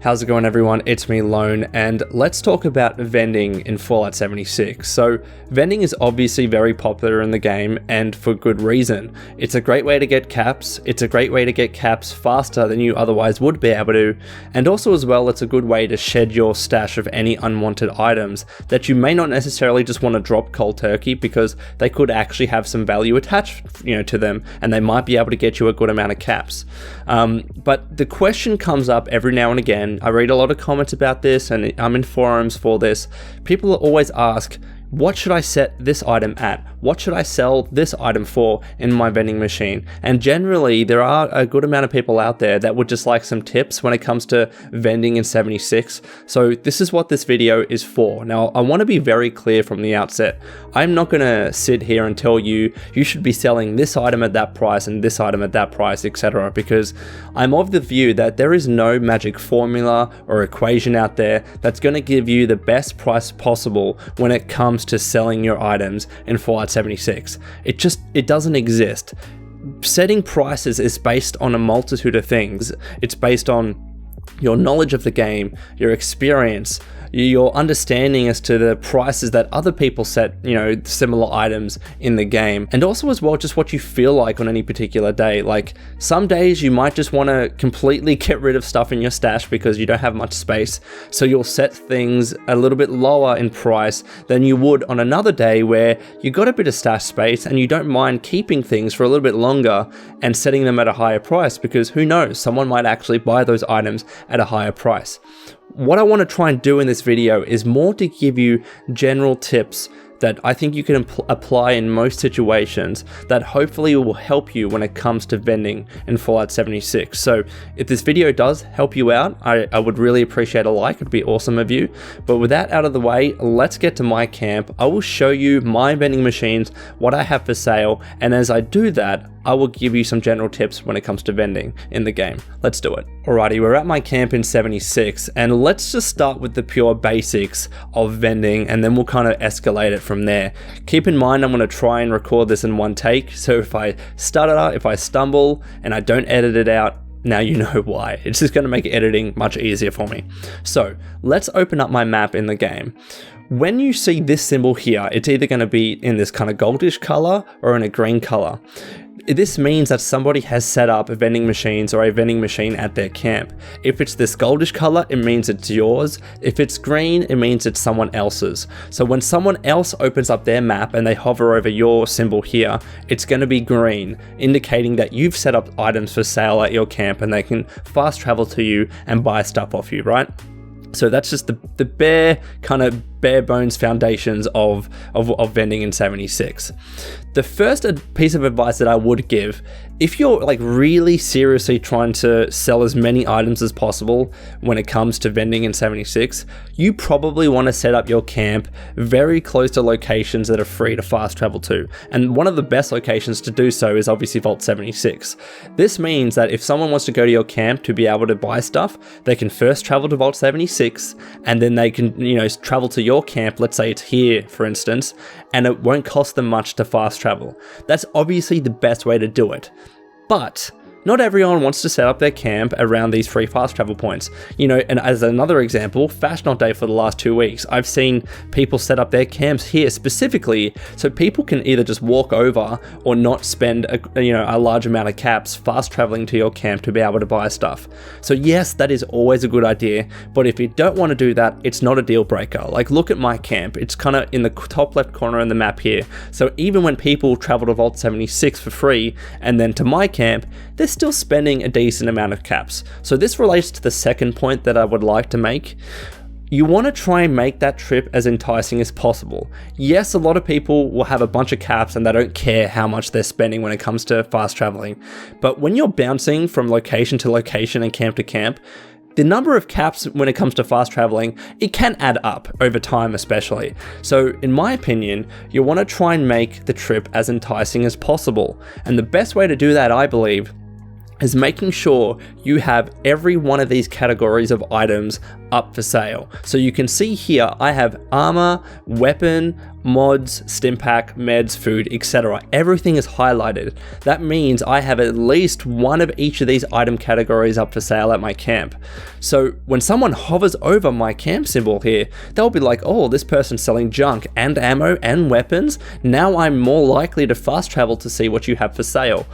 How's it going, everyone? It's me, Lone, and let's talk about vending in Fallout 76. So, vending is obviously very popular in the game, and for good reason. It's a great way to get caps, it's a great way to get caps faster than you otherwise would be able to, and also as well, it's a good way to shed your stash of any unwanted items that you may not necessarily just want to drop cold turkey because they could actually have some value attached, to them, and they might be able to get you a good amount of caps. But the question comes up every now and again. I read a lot of comments about this and I'm in forums for this. People always ask, what should I set this item at? What should I sell this item for in my vending machine? And generally, there are a good amount of people out there that would just like some tips when it comes to vending in 76. So this is what this video is for. Now, I want to be very clear from the outset. I'm not going to sit here and tell you, you should be selling this item at that price and this item at that price, etc. Because I'm of the view that there is no magic formula or equation out there that's going to give you the best price possible when it comes to selling your items in Fallout 76. It doesn't exist. Setting prices is based on a multitude of things. It's based on your knowledge of the game, your experience, your understanding as to the prices that other people set, similar items in the game, and also as well just what you feel like on any particular day. Like some days you might just want to completely get rid of stuff in your stash because you don't have much space, so you'll set things a little bit lower in price than you would on another day where you got a bit of stash space and you don't mind keeping things for a little bit longer and setting them at a higher price, because who knows, someone might actually buy those items at a higher price. What I want to try and do in this video is more to give you general tips that I think you can apply in most situations that hopefully will help you when it comes to vending in Fallout 76. So if this video does help you out, I would really appreciate a like. It'd be awesome of you. But with that out of the way, let's get to my camp. I will show you my vending machines, what I have for sale, and as I do that, I will give you some general tips when it comes to vending in the game. Let's do it. Alrighty, we're at my camp in 76, and let's just start with the pure basics of vending, and then we'll kind of escalate it from there. Keep in mind, I'm going to try and record this in one take, so if I stutter, if I stumble, and I don't edit it out, now you know why. It's just going to make editing much easier for me. So let's open up my map in the game. When you see this symbol here, it's either going to be in this kind of goldish color or in a green color. This means that somebody has set up vending machines or a vending machine at their camp. If it's this goldish color, it means it's yours. If it's green, it means it's someone else's. So when someone else opens up their map and they hover over your symbol here, it's going to be green, indicating that you've set up items for sale at your camp and they can fast travel to you and buy stuff off you, right? So that's just the bare bones foundations of vending in 76. The first piece of advice that I would give, if you're like really seriously trying to sell as many items as possible when it comes to vending in 76, you probably want to set up your camp very close to locations that are free to fast travel to. And one of the best locations to do so is obviously Vault 76. This means that if someone wants to go to your camp to be able to buy stuff, they can first travel to Vault 76 and then they can, travel to your camp. Let's say it's here, for instance, and it won't cost them much to fast travel. That's obviously the best way to do it. But not everyone wants to set up their camp around these free fast travel points. And as another example, Fashion Day for the last 2 weeks, I've seen people set up their camps here specifically so people can either just walk over or not spend a large amount of caps fast traveling to your camp to be able to buy stuff. So yes, that is always a good idea, but if you don't want to do that, it's not a deal breaker. Like look at my camp, it's kind of in the top left corner in the map here. So even when people travel to Vault 76 for free and then to my camp, they're still spending a decent amount of caps. So this relates to the second point that I would like to make. You want to try and make that trip as enticing as possible. Yes, a lot of people will have a bunch of caps and they don't care how much they're spending when it comes to fast traveling. But when you're bouncing from location to location and camp to camp, the number of caps when it comes to fast traveling, it can add up over time especially. So in my opinion, you want to try and make the trip as enticing as possible. And the best way to do that, I believe, is making sure you have every one of these categories of items up for sale. So you can see here, I have armor, weapon, mods, stim pack, meds, food, etc. Everything is highlighted. That means I have at least one of each of these item categories up for sale at my camp. So when someone hovers over my camp symbol here, they'll be like, oh, this person's selling junk and ammo and weapons. Now I'm more likely to fast travel to see what you have for sale.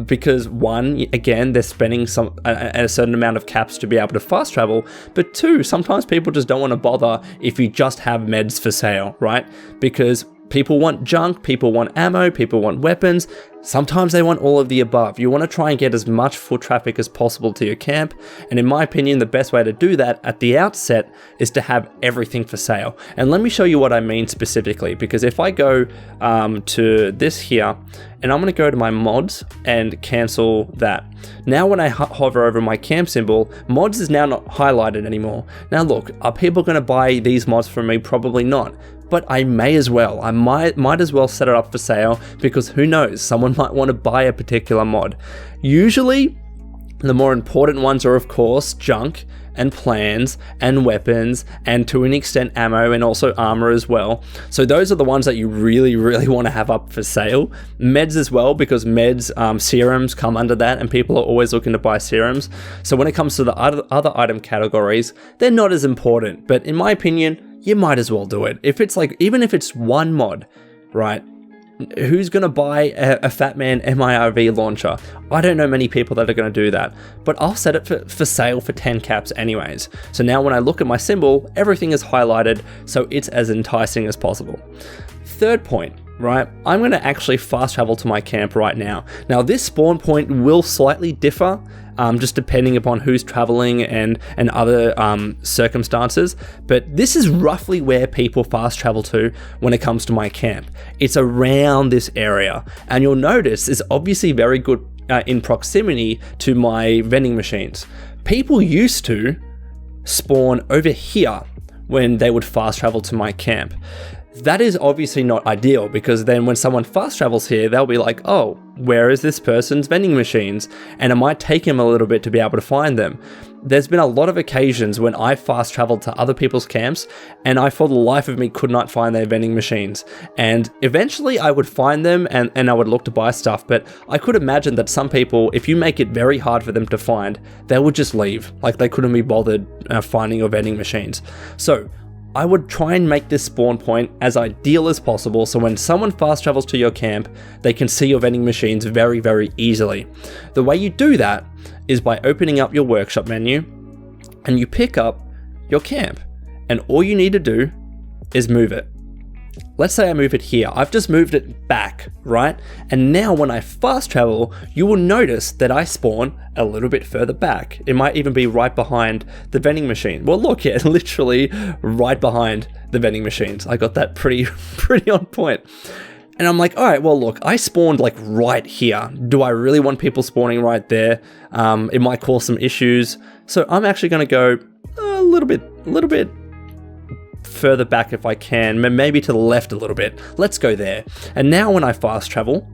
Because one, again, they're spending a certain amount of caps to be able to fast travel, but two, sometimes people just don't want to bother if you just have meds for sale, right? Because people want junk, people want ammo, people want weapons. Sometimes they want all of the above. You want to try and get as much foot traffic as possible to your camp. And in my opinion, the best way to do that at the outset is to have everything for sale. And let me show you what I mean specifically, because if I go to this here, and I'm going to go to my mods and cancel that. Now when I hover over my camp symbol, mods is now not highlighted anymore. Now look, are people going to buy these mods from me? Probably not. But I may as well. I might as well set it up for sale, because who knows, someone might want to buy a particular mod. Usually, the more important ones are of course junk and plans and weapons and to an extent ammo and also armor as well. So those are the ones that you really want to have up for sale. Meds as well, because meds, serums come under that, and people are always looking to buy serums. So when it comes to the other item categories, they're not as important, but in my opinion, you might as well do it. If it's like, even if it's one mod, right? Who's going to buy a Fat Man MIRV launcher? I don't know many people that are going to do that, but I'll set it for sale for 10 caps anyways. So now when I look at my symbol, everything is highlighted, so it's as enticing as possible. Third point, right? I'm going to actually fast travel to my camp right now. Now this spawn point will slightly differ, just depending upon who's traveling and other circumstances. But this is roughly where people fast travel to when it comes to my camp. It's around this area. And you'll notice it's obviously very good in proximity to my vending machines. People used to spawn over here when they would fast travel to my camp. That is obviously not ideal, because then when someone fast travels here, they'll be like, oh, where is this person's vending machines? And it might take him a little bit to be able to find them. There's been a lot of occasions when I fast traveled to other people's camps and I, for the life of me, could not find their vending machines. And eventually I would find them and I would look to buy stuff, but I could imagine that some people, if you make it very hard for them to find, they would just leave. Like they couldn't be bothered finding your vending machines. So I would try and make this spawn point as ideal as possible, so when someone fast travels to your camp, they can see your vending machines very easily. The way you do that is by opening up your workshop menu, and you pick up your camp, and all you need to do is move it. Let's say I move it here. I've just moved it back, right? And now when I fast travel, you will notice that I spawn a little bit further back. It might even be right behind the vending machine. Well, look, yeah, literally right behind the vending machines. I got that pretty on point. And I'm like, all right, well, look, I spawned like right here. Do I really want people spawning right there? It might cause some issues. So I'm actually going to go a little bit further back if I can, maybe to the left a little bit. Let's go there. And now when I fast travel,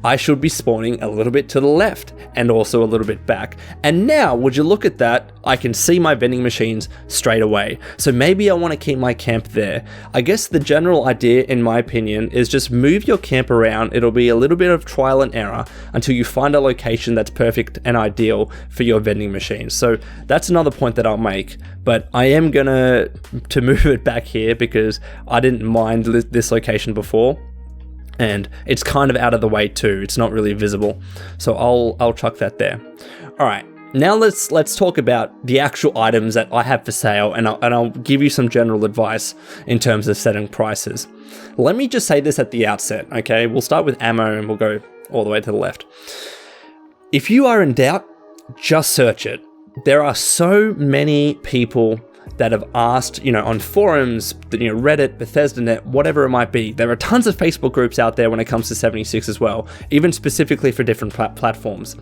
I should be spawning a little bit to the left and also a little bit back. And now, would you look at that, I can see my vending machines straight away. So maybe I want to keep my camp there. I guess the general idea, in my opinion, is just move your camp around. It'll be a little bit of trial and error until you find a location that's perfect and ideal for your vending machines. So that's another point that I'll make. But I am gonna to move it back here because I didn't mind this location before. And it's kind of out of the way too. It's not really visible. So I'll chuck that there. All right. Now let's talk about the actual items that I have for sale, and I'll give you some general advice in terms of setting prices. Let me just say this at the outset, okay? We'll start with ammo and we'll go all the way to the left. If you are in doubt, just search it. There are so many people that have asked, on forums, Reddit, BethesdaNet, whatever it might be. There are tons of Facebook groups out there when it comes to 76 as well, even specifically for different platforms.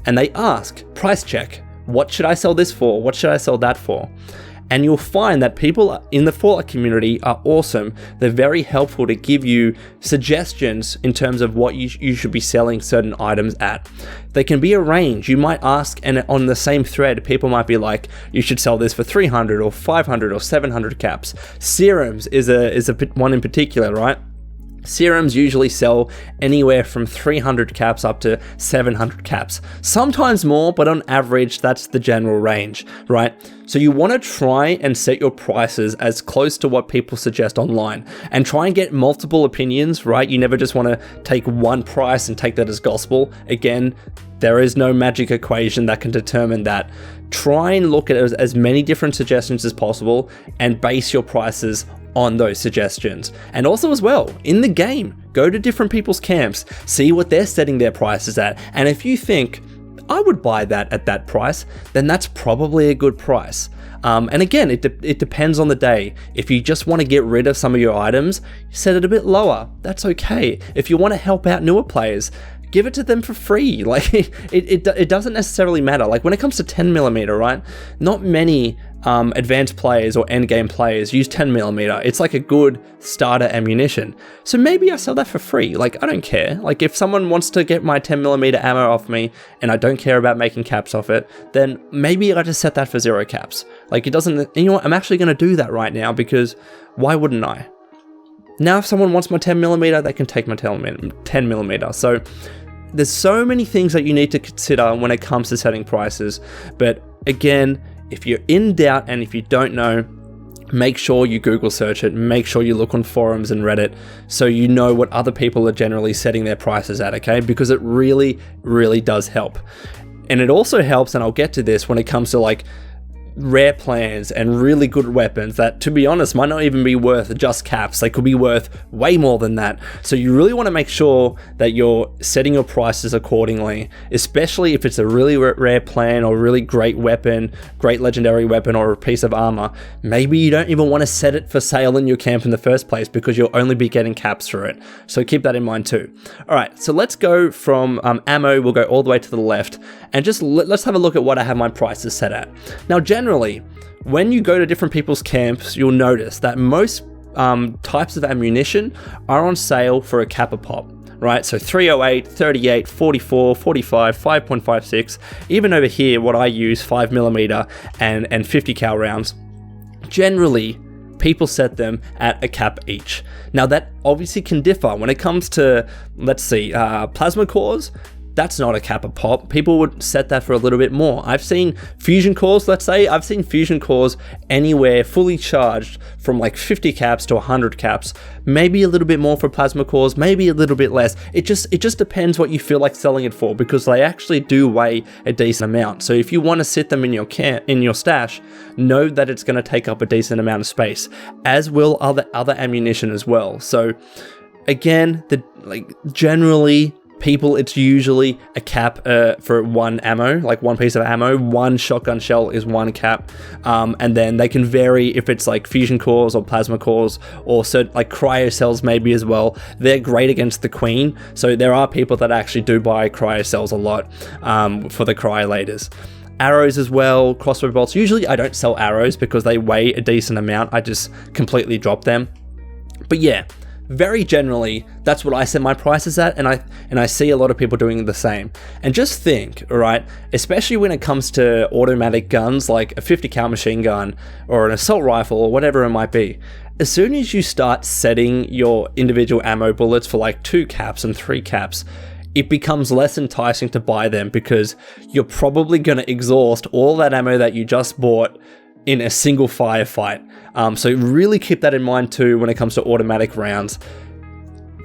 And they ask, price check, what should I sell this for? What should I sell that for? And you'll find that people in the Fallout community are awesome. They're very helpful to give you suggestions in terms of what you should be selling certain items at. They can be a range. You might ask, and on the same thread, people might be like, you should sell this for 300 or 500 or 700 caps. Serums is a one in particular, right? Serums usually sell anywhere from 300 caps up to 700 caps. Sometimes more, but on average, that's the general range, right? So you want to try and set your prices as close to what people suggest online and try and get multiple opinions, right? You never just want to take one price and take that as gospel. Again, there is no magic equation that can determine that. Try and look at as many different suggestions as possible and base your prices on those suggestions. And also as well, in the game, go to different people's camps, see what they're setting their prices at. And if you think, I would buy that at that price, then that's probably a good price. And again, it depends on the day. If you just want to get rid of some of your items, set it a bit lower. That's okay. If you want to help out newer players, give it to them for free. Like it doesn't necessarily matter. Like when it comes to 10mm, right? Not many advanced players or endgame players use 10mm. It's like a good starter ammunition. So maybe I sell that for free. Like I don't care. Like if someone wants to get my 10mm ammo off me and I don't care about making caps off it, then maybe I just set that for 0 caps. Like it doesn't, you know what? I'm actually going to do that right now because why wouldn't I? Now, if someone wants my 10mm, they can take my 10mm. So there's so many things that you need to consider when it comes to setting prices. But again, if you're in doubt and if you don't know, make sure you Google search it. Make sure you look on forums and Reddit so you know what other people are generally setting their prices at, okay? Because it really, really does help. And it also helps, and I'll get to this, when it comes to like rare plans and really good weapons that, to be honest, might not even be worth just caps. They could be worth way more than that. So you really want to make sure that you're setting your prices accordingly, especially if it's a really rare plan or really great weapon, great legendary weapon or a piece of armor. Maybe you don't even want to set it for sale in your camp in the first place because you'll only be getting caps for it. So keep that in mind too. All right, so let's go from ammo. We'll go all the way to the left and just let's have a look at what I have my prices set at. Now, generally, when you go to different people's camps, you'll notice that most types of ammunition are on sale for a cap a pop, right? So 308, 38, 44, 45, 5.56, even over here, what I use, 5mm and 50 cal rounds. Generally, people set them at a cap each. Now that obviously can differ when it comes to, let's see, plasma cores. That's not a cap a pop. People would set that for a little bit more. I've seen fusion cores, let's say, I've seen fusion cores anywhere fully charged from like 50 caps to 100 caps, maybe a little bit more for plasma cores, maybe a little bit less. It just depends what you feel like selling it for, because they actually do weigh a decent amount. So if you want to sit them in your stash, know that it's going to take up a decent amount of space, as will other ammunition as well. So again, generally, people, it's usually a cap for one ammo, like one piece of ammo. One shotgun shell is one cap, and then they can vary if it's like fusion cores or plasma cores or certain like cryo cells maybe as well. They're great against the queen, so there are people that actually do buy cryo cells a lot for the cryolators. Arrows as well, crossbow bolts. Usually I don't sell arrows because they weigh a decent amount. I just completely drop them. But yeah, very generally, that's what I set my prices at, and I see a lot of people doing the same. And just think, all right, especially when it comes to automatic guns like a 50 cal machine gun or an assault rifle or whatever it might be, as soon as you start setting your individual ammo bullets for like 2 caps and 3 caps, it becomes less enticing to buy them because you're probably going to exhaust all that ammo that you just bought in a single firefight. So really keep that in mind too when it comes to automatic rounds.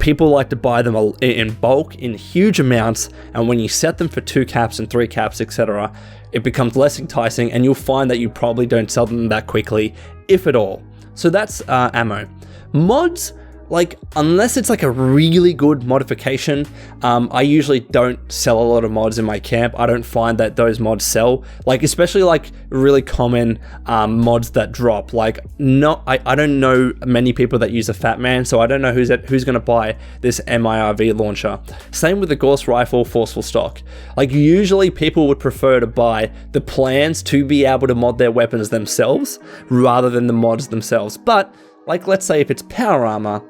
People like to buy them in bulk, in huge amounts, and when you set them for 2 caps and 3 caps, etc., it becomes less enticing, and you'll find that you probably don't sell them that quickly, if at all. So that's ammo. Mods, like, unless it's like a really good modification, I usually don't sell a lot of mods in my camp. I don't find that those mods sell, like, especially like really common mods that drop. Like, I don't know many people that use a Fat Man, so I don't know who's going to buy this MIRV launcher. Same with the Gauss Rifle Forceful Stock. Like, usually people would prefer to buy the plans to be able to mod their weapons themselves rather than the mods themselves. But like, let's say if it's power armor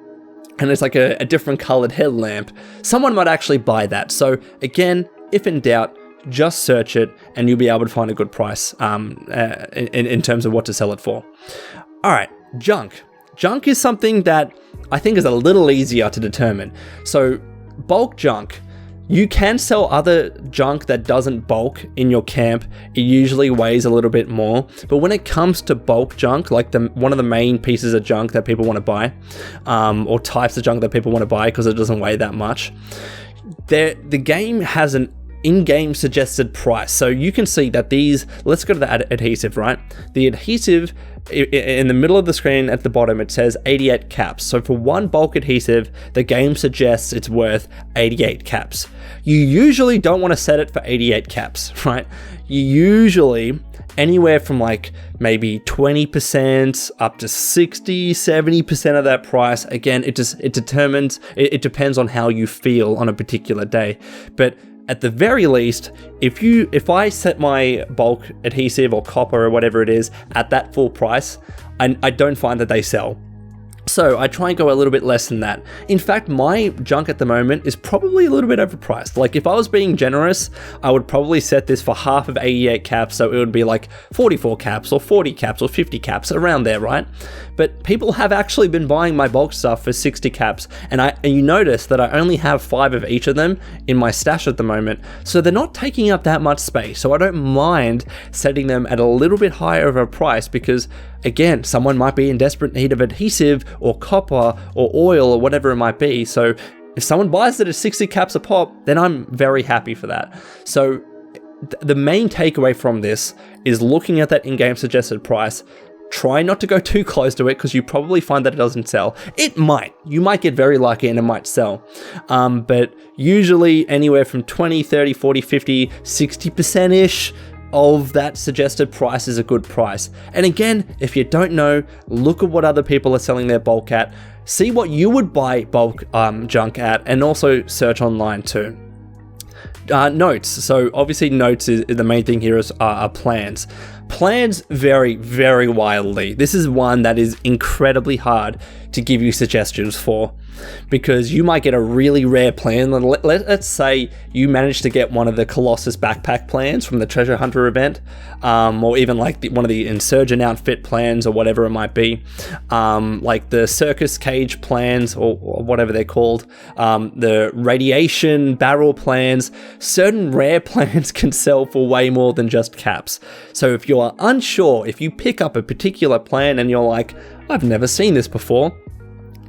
and it's like a different colored headlamp, someone might actually buy that. So again, if in doubt, just search it and you'll be able to find a good price in terms of what to sell it for. All right, junk. Junk is something that I think is a little easier to determine. So bulk junk, you can sell other junk that doesn't bulk in your camp. It usually weighs a little bit more. But when it comes to bulk junk, like one of the main pieces of junk that people want to buy, or types of junk that people want to buy because it doesn't weigh that much, the game has an in-game suggested price. So you can see that these, let's go to the adhesive, right? The adhesive in the middle of the screen at the bottom, it says 88 caps. So for one bulk adhesive, the game suggests it's worth 88 caps. You usually don't want to set it for 88 caps, right? You usually anywhere from like maybe 20% up to 60, 70% of that price. Again, it depends on how you feel on a particular day. But at the very least, if I set my bulk adhesive or copper or whatever it is at that full price, I don't find that they sell. So I try and go a little bit less than that. In fact, my junk at the moment is probably a little bit overpriced. Like, if I was being generous, I would probably set this for half of 88 caps. So it would be like 44 caps or 40 caps or 50 caps, around there, right? But people have actually been buying my bulk stuff for 60 caps. And you notice that I only have 5 of each of them in my stash at the moment. So they're not taking up that much space. So I don't mind setting them at a little bit higher of a price because, again, someone might be in desperate need of adhesive or copper or oil or whatever it might be. So if someone buys it at 60 caps a pop, then I'm very happy for that. So the main takeaway from this is looking at that in-game suggested price. Try not to go too close to it because you probably find that it doesn't sell. It might. You might get very lucky and it might sell. But usually anywhere from 20, 30, 40, 50, 60%-ish of that suggested price is a good price. And again, if you don't know, look at what other people are selling their bulk at. See what you would buy bulk junk at, and also search online too. Notes. So obviously notes is the main thing here are plans. Plans vary very wildly. This is one that is incredibly hard to give you suggestions for, because you might get a really rare plan. Let's say you managed to get one of the Colossus backpack plans from the Treasure Hunter event, or even like one of the Insurgent outfit plans or whatever it might be, like the Circus Cage plans or whatever they're called, the Radiation Barrel plans. Certain rare plans can sell for way more than just caps. So if you're unsure, if you pick up a particular plan and you're like, I've never seen this before,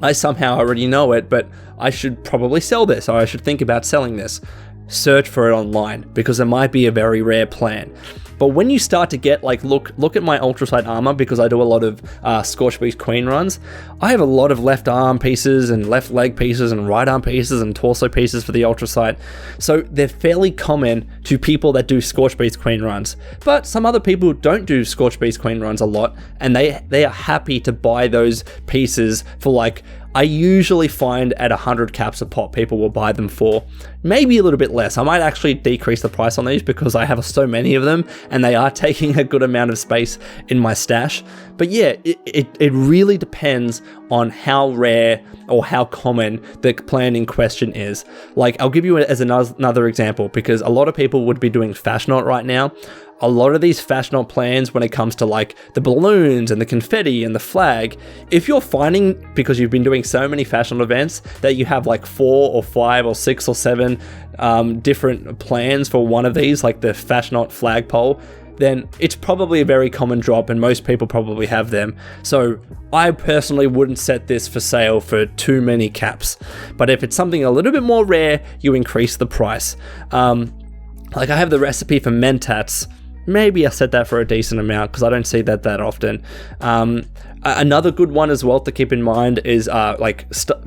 I somehow already know it, but I should probably sell this, or I should think about selling this, search for it online, because it might be a very rare plan. But when you start to get like, look at my ultrasight armor, because I do a lot of Scorched Beast Queen runs. I have a lot of left arm pieces and left leg pieces and right arm pieces and torso pieces for the ultrasight. So they're fairly common to people that do Scorched Beast Queen runs. But some other people don't do Scorched Beast Queen runs a lot, and they are happy to buy those pieces for like, I usually find at 100 caps a pop, people will buy them for maybe a little bit less. I might actually decrease the price on these because I have so many of them and they are taking a good amount of space in my stash. But yeah, it really depends on how rare or how common the plan in question is. Like, I'll give you as another example, because a lot of people would be doing Fashion Art right now. A lot of these Fashion Art plans, when it comes to like the balloons and the confetti and the flag, if you're finding, because you've been doing so many Fashion Art events, that you have like 4 or 5 or 6 or 7 different plans for one of these, like the Fashion Art flagpole, then it's probably a very common drop and most people probably have them. So I personally wouldn't set this for sale for too many caps. But if it's something a little bit more rare, you increase the price. Like I have the recipe for Mentats. maybe I set that for a decent amount because I don't see that often. Another good one as well to keep in mind is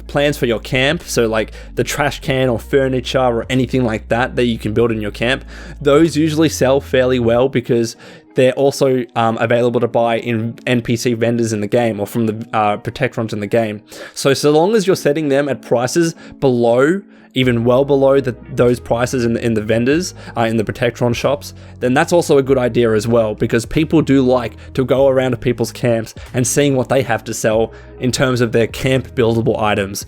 plans for your camp. So like the trash can or furniture or anything like that you can build in your camp. Those usually sell fairly well because they're also available to buy in NPC vendors in the game or from the Protectrons in the game. So long as you're setting them at prices below, even well below those prices in the vendors, in the Protectron shops, then that's also a good idea as well, because people do like to go around to people's camps and seeing what they have to sell in terms of their camp buildable items.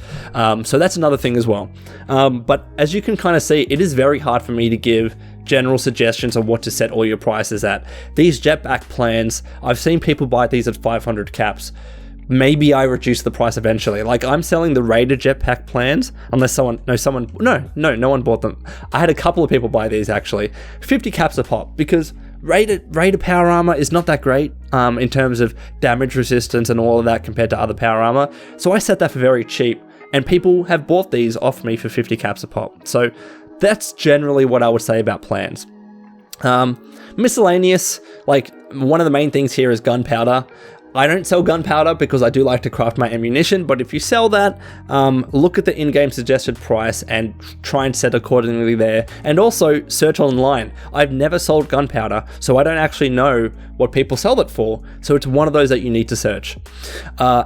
So that's another thing as well. But as you can kind of see, it is very hard for me to give general suggestions on what to set all your prices at. These jetpack plans, I've seen people buy these at 500 caps. Maybe I reduce the price eventually. Like I'm selling the Raider jetpack plans, unless no one bought them. I had a couple of people buy these actually, 50 caps a pop, because Raider power armor is not that great in terms of damage resistance and all of that compared to other power armor. So I set that for very cheap, and people have bought these off me for 50 caps a pop. So that's generally what I would say about plans. Miscellaneous, like one of the main things here is gunpowder. I don't sell gunpowder because I do like to craft my ammunition, but if you sell that, look at the in-game suggested price and try and set accordingly there. And also search online. I've never sold gunpowder, so I don't actually know what people sell it for, so it's one of those that you need to search.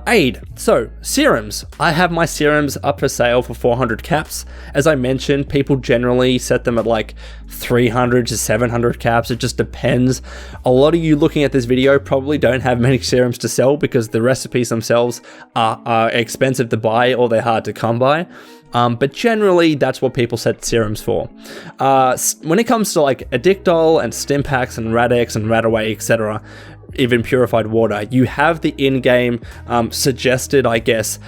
Aid. So serums. I have my serums up for sale for 400 caps. As I mentioned, people generally set them at like 300 to 700 caps. It just depends. A lot of you looking at this video probably don't have many serums to sell because the recipes themselves are expensive to buy or they're hard to come by. But generally, that's what people set serums for. When it comes to like Addictol and Stimpaks and Rad-X and Radaway, etc., even purified water, you have the in-game suggested, I guess,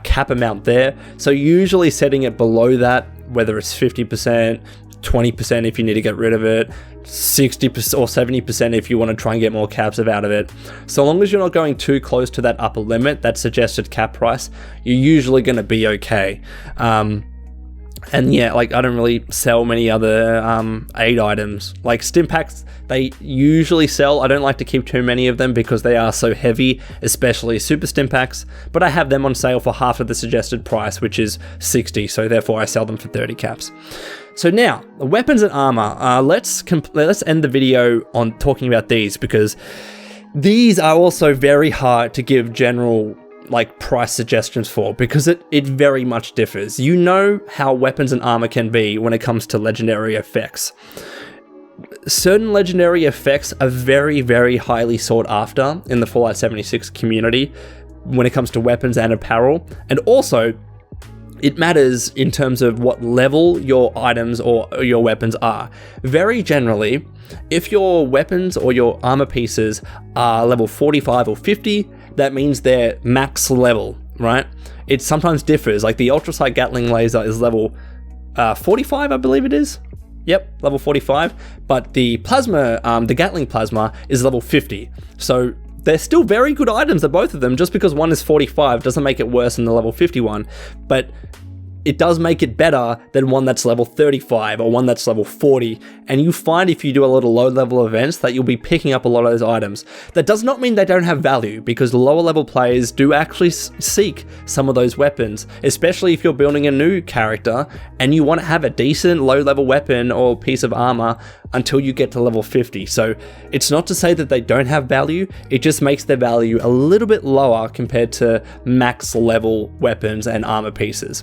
cap amount there. So usually setting it below that, whether it's 50%, 20% if you need to get rid of it, 60% or 70% if you want to try and get more caps out of it. So long as you're not going too close to that upper limit, that suggested cap price, you're usually going to be okay. And yeah, like I don't really sell many other aid items. Like Stimpaks, they usually sell. I don't like to keep too many of them because they are so heavy, especially Super Stimpaks, but I have them on sale for half of the suggested price, which is 60, so therefore I sell them for 30 caps. So now, the weapons and armor. Let's end the video on talking about these, because these are also very hard to give general like price suggestions for, because it very much differs. You know how weapons and armor can be when it comes to legendary effects. Certain legendary effects are very, very highly sought after in the Fallout 76 community when it comes to weapons and apparel, and also it matters in terms of what level your items or your weapons are. Very generally, if your weapons or your armor pieces are level 45 or 50, that means they're max level, right? It sometimes differs, like the ultrasight Gatling laser is level 45, I believe it is. Yep, level 45, but the plasma, the Gatling plasma is level 50. So they're still very good items, the both of them. Just because one is 45 doesn't make it worse than the level 51, but it does make it better than one that's level 35 or one that's level 40. And you find if you do a lot of low level events that you'll be picking up a lot of those items. That does not mean they don't have value, because lower level players do actually seek some of those weapons, especially if you're building a new character and you want to have a decent low level weapon or piece of armor until you get to level 50. So it's not to say that they don't have value, it just makes their value a little bit lower compared to max level weapons and armor pieces.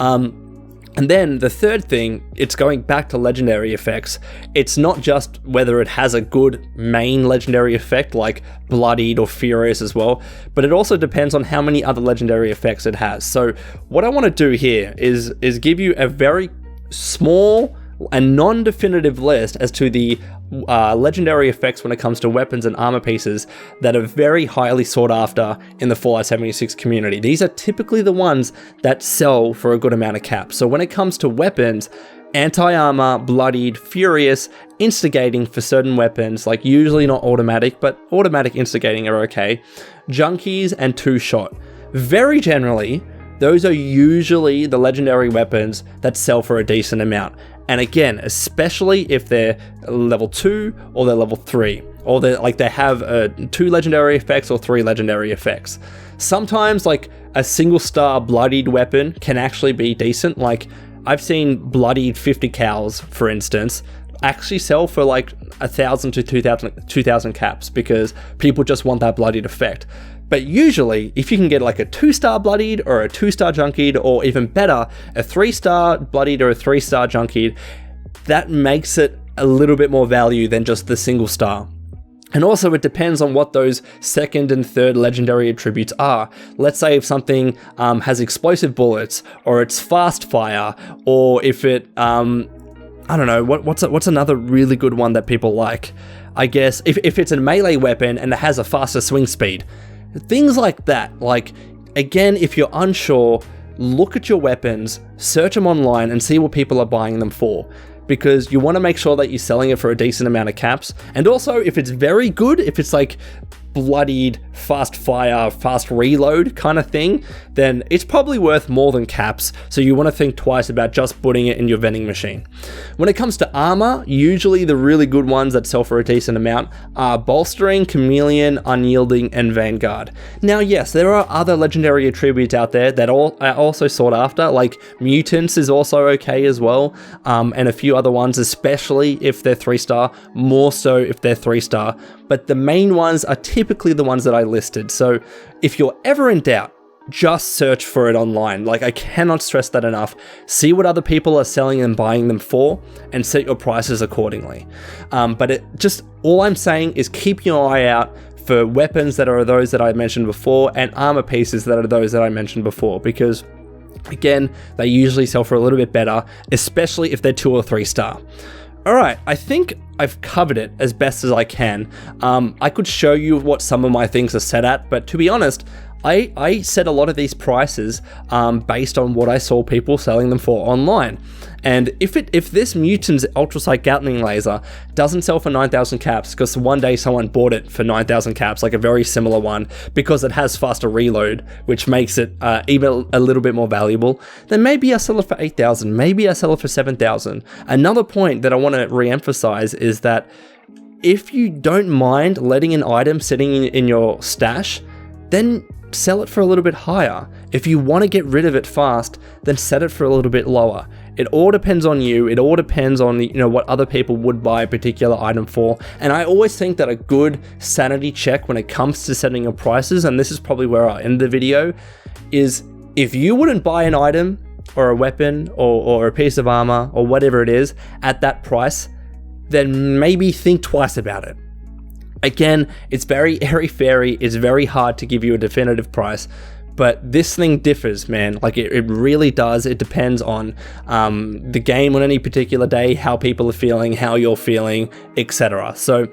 And then the third thing, it's going back to legendary effects. It's not just whether it has a good main legendary effect like Bloodied or Furious as well, but it also depends on how many other legendary effects it has. So what I want to do here is give you a very small and non-definitive list as to the legendary effects when it comes to weapons and armor pieces that are very highly sought after in the Fallout 76 community. These are typically the ones that sell for a good amount of caps. So when it comes to weapons, anti-armor, bloodied, furious, instigating for certain weapons, like usually not automatic, but automatic instigating are okay, junkies, and two-shot. Very generally, those are usually the legendary weapons that sell for a decent amount. And again, especially if they're level 2 or they're level 3, or they have 2 legendary effects or 3 legendary effects. Sometimes like a single star bloodied weapon can actually be decent. Like I've seen bloodied 50 cows, for instance, actually sell for like 1,000 to 2,000 caps, because people just want that bloodied effect. But usually, if you can get like a 2-star bloodied or a 2-star junkied, or even better, a 3-star bloodied or a 3-star junkied, that makes it a little bit more value than just the single star. And also it depends on what those 2nd and 3rd legendary attributes are. Let's say if something has explosive bullets, or it's fast fire, or if it, I don't know, what's another really good one that people like? I guess if it's a melee weapon and it has a faster swing speed. Things like that. Like, again, if you're unsure, look at your weapons, search them online and see what people are buying them for. Because you want to make sure that you're selling it for a decent amount of caps. And also, if it's very good, if it's like bloodied, fast fire, fast reload kind of thing, then it's probably worth more than caps. So you want to think twice about just putting it in your vending machine. When it comes to armor, usually the really good ones that sell for a decent amount are Bolstering, Chameleon, Unyielding, and Vanguard. Now, yes, there are other legendary attributes out there that are also sought after, like Mutants is also okay as well, and a few other ones, especially if they're 3-star, more so if they're 3-star. But the main ones are typically the ones that I listed. So if you're ever in doubt, just search for it online. Like, I cannot stress that enough. See what other people are selling and buying them for, and set your prices accordingly. But all I'm saying is keep your eye out for weapons that are those that I mentioned before, and armor pieces that are those that I mentioned before, because again, they usually sell for a little bit better, especially if they're 2 or 3-star. Alright, I think I've covered it as best as I can. I could show you what some of my things are set at, but to be honest, I set a lot of these prices based on what I saw people selling them for online. And if this Mutant's Ultrasight Gatling Laser doesn't sell for 9,000 caps, because one day someone bought it for 9,000 caps, like a very similar one, because it has faster reload, which makes it even a little bit more valuable, then maybe I sell it for 8,000, maybe I sell it for 7,000. Another point that I want to re-emphasize is that if you don't mind letting an item sitting in your stash, then sell it for a little bit higher. If you want to get rid of it fast, then set it for a little bit lower. It all depends on you. It all depends on what other people would buy a particular item for. And I always think that a good sanity check when it comes to setting your prices, and this is probably where I'll end the video, is if you wouldn't buy an item or a weapon or a piece of armor or whatever it is at that price, then maybe think twice about it. Again, it's very airy-fairy, it's very hard to give you a definitive price, but this thing differs, man. Like, it really does. It depends on the game on any particular day, how people are feeling, how you're feeling, etc. So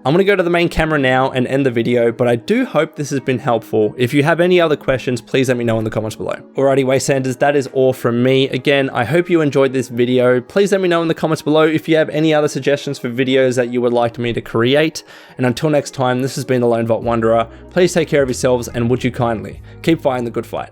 I'm going to go to the main camera now and end the video, but I do hope this has been helpful. If you have any other questions, please let me know in the comments below. Alrighty, Waysanders, that is all from me. Again, I hope you enjoyed this video. Please let me know in the comments below if you have any other suggestions for videos that you would like me to create. And until next time, this has been the Lone Vault Wanderer. Please take care of yourselves, and would you kindly keep fighting the good fight.